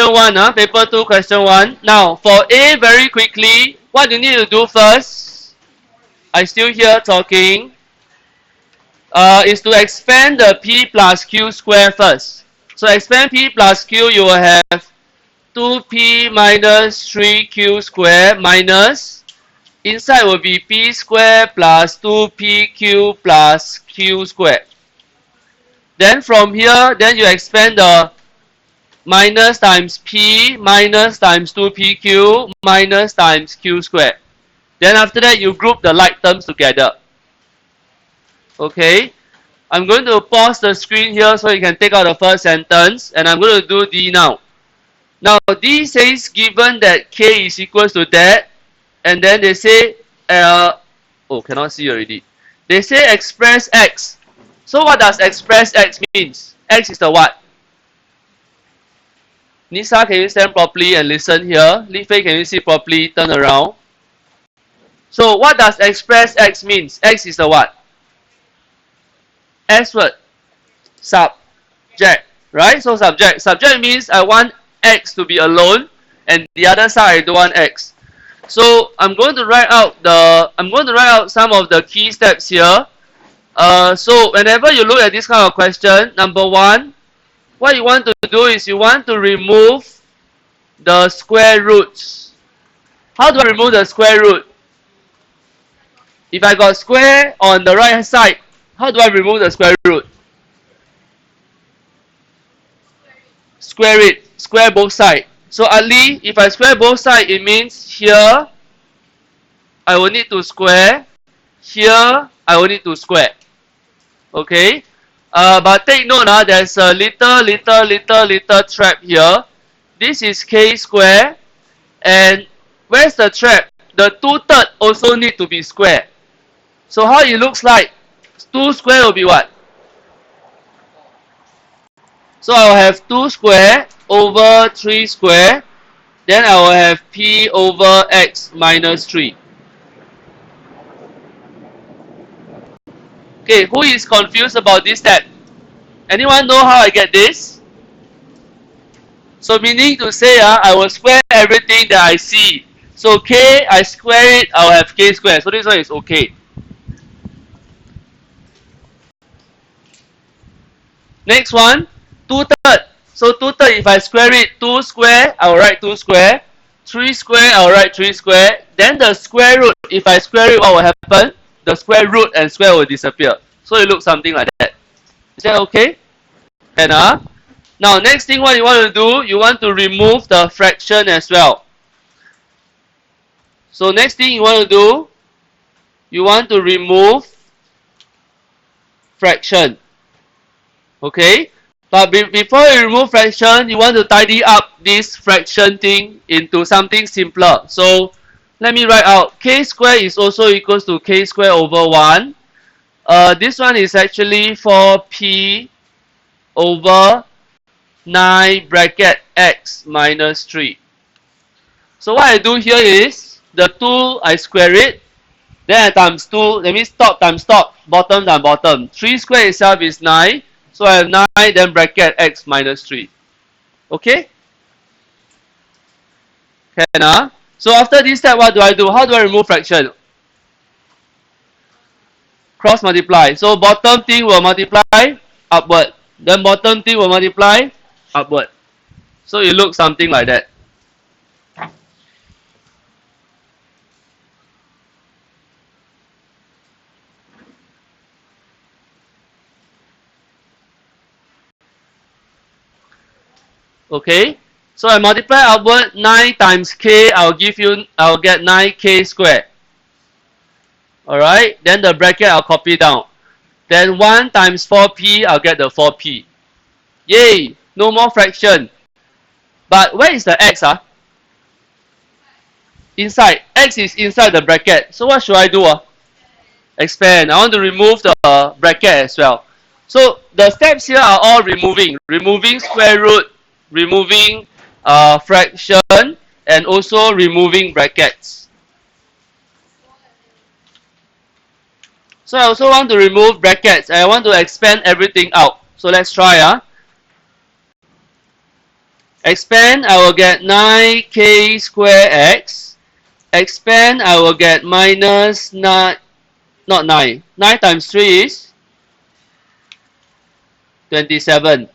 1, paper 2, question 1. Now, for A, very quickly, what you need to do first, I still here talking, is to expand the P plus Q square first. So expand P plus Q, you will have 2P minus 3Q square minus, inside will be P square plus 2PQ plus Q square. Then from here, then you expand the minus times P minus times 2PQ minus times Q square. Then after that, you group the like terms together. Okay. I'm going to pause the screen here so you can take out the first sentence. And I'm going to do D now. Now, D says given that K is equals to that. And then they say, oh, cannot see already. They say express X. So what does express X means? X is the what? Nisa, can you stand properly and listen here? Li Fei, can you see properly? Turn around. So what does express X means? X is the what? S word. Subject. Right? So subject. Subject means I want X to be alone and the other side I don't want X. So I'm going to write out some of the key steps here. So whenever you look at this kind of question, number 1, what you want to do is you want to remove the square roots. How do I remove the square root? If I got square on the right hand side, how do I remove the square root? Square it. Square both sides. So Ali, if I square both sides, it means here I will need to square. Here I will need to square. Okay. But take note, there's a little trap here. This is K square. And where's the trap? The 2/3 also need to be square. So how it looks like? 2 square will be what? So I will have 2 square over 3 square. Then I will have P over X minus 3. Okay, who is confused about this step? Anyone know how I get this? So meaning to say, I will square everything that I see. So K, I square it, I will have K square. So this one is okay. Next one, 2/3. So 2/3, if I square it, 2 square, I will write 2 square. 3 square, I will write 3 square. Then the square root, if I square it, what will happen? The square root and square will disappear. So it looks something like that. Is that okay? And now next thing what you want to do, you want to remove the fraction as well. So next thing you want to do, you want to remove fraction. Okay? But before you remove fraction, you want to tidy up this fraction thing into something simpler. So let me write out K square is also equals to K square over 1. This one is actually 4P over 9 bracket X minus 3. So what I do here is, the 2 I square it, then I times 2, that means top times top, bottom times bottom. 3 square itself is 9, so I have 9, then bracket X minus 3. Okay? Can So after this step, what do I do? How do I remove fraction? Cross multiply. So bottom thing will multiply upward. Then bottom thing will multiply upward. So it looks something like that. Okay. So I multiply upward 9 times K. I'll get 9K squared. Alright. Then the bracket I'll copy down. Then 1 times 4P, I'll get the 4P. Yay! No more fraction. But where is the X? Inside. X is inside the bracket. So what should I do? Expand. I want to remove the bracket as well. So the steps here are all removing. Removing square root, removing fraction, and also removing brackets. So I also want to remove brackets. I want to expand everything out. So let's try. Expand, I will get 9k square x. Expand, I will get minus 9, not 9. 9 times 3 is 27.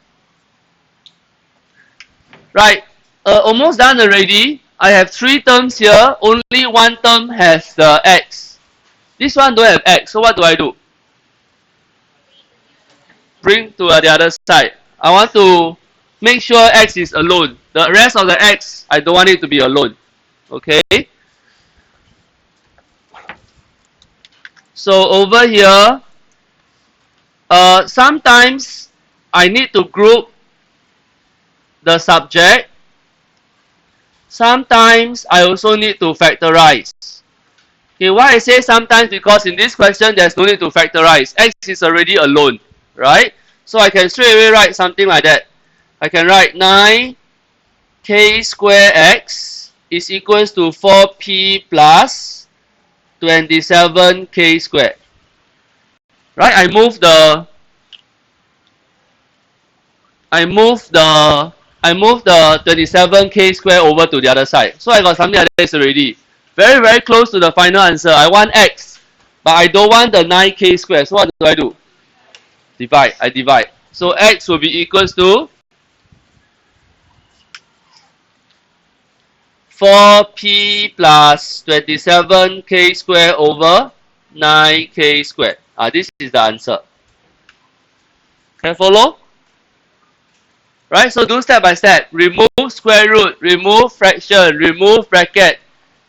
Right, almost done already. I have 3 terms here. Only one term has the x. This one don't have x. So what do I do? Bring to the other side. I want to make sure x is alone. The rest of the x, I don't want it to be alone. Okay. So over here, sometimes I need to group the subject. Sometimes I also need to factorize. Okay, why I say sometimes? Because in this question, there's no need to factorize. X is already alone, right? So I can straight away write something like that. I can write 9k square x is equals to 4p plus 27k squared. Right? I move the 27k square over to the other side. So I got something like this already. Very, very close to the final answer. I want x, but I don't want the 9k square. So what do I do? Divide. I divide. So x will be equals to 4p plus 27k square over 9k squared. This is the answer. Can you follow? Right, so do step by step. Remove square root, remove fraction, remove bracket.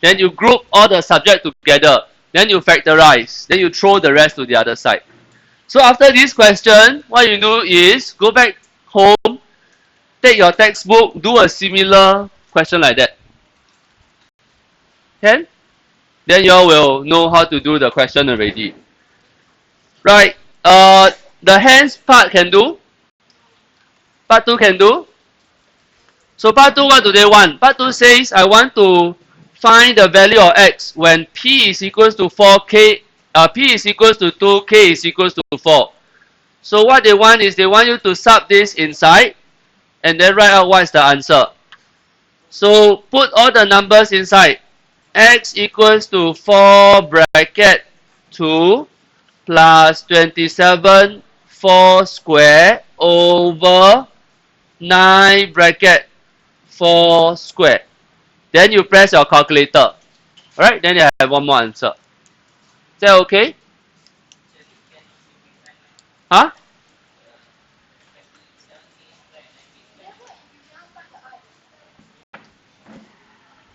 Then you group all the subject together. Then you factorize. Then you throw the rest to the other side. So after this question, what you do is go back home, take your textbook, do a similar question like that. Can? Then you all will know how to do the question already. Right, the hands part can do. Part 2 can do. So part 2, what do they want? Part 2 says, I want to find the value of x when p is equals to 4k, p is equals to 2, k is equals to 4. So what they want is they want you to sub this inside and then write out what is the answer. So put all the numbers inside. X equals to 4 bracket 2 plus 27 4 square over 9 bracket 4 square. Then you press your calculator. Alright, then you have one more answer. Is that okay? Huh?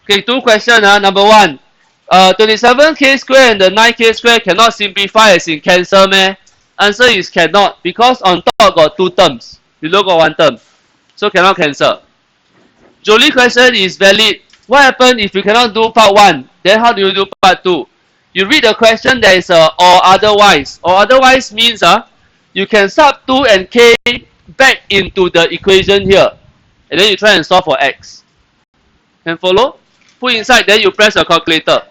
Okay, 2 questions. Number 1. 27k square and the 9k square cannot simplify as in cancel meh? Answer is cannot, because on top got 2 terms. Below got 1 term. So cannot cancel. Jolie question is valid. What happens if you cannot do part 1? Then how do you do part 2? You read the question, there is a or otherwise. Or otherwise means you can sub 2 and k back into the equation here. And then you try and solve for x. Can follow? Put inside, then you press your calculator.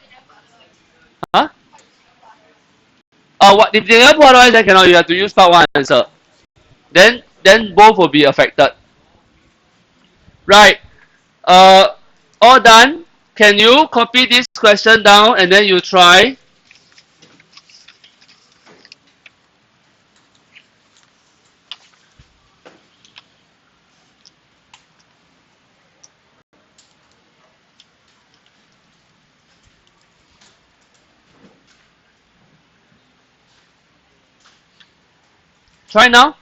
Huh? What if they never put otherwise, then cannot. You have to use part 1 answer. Then both will be affected. Right. All done. Can you copy this question down and then you try? Try now.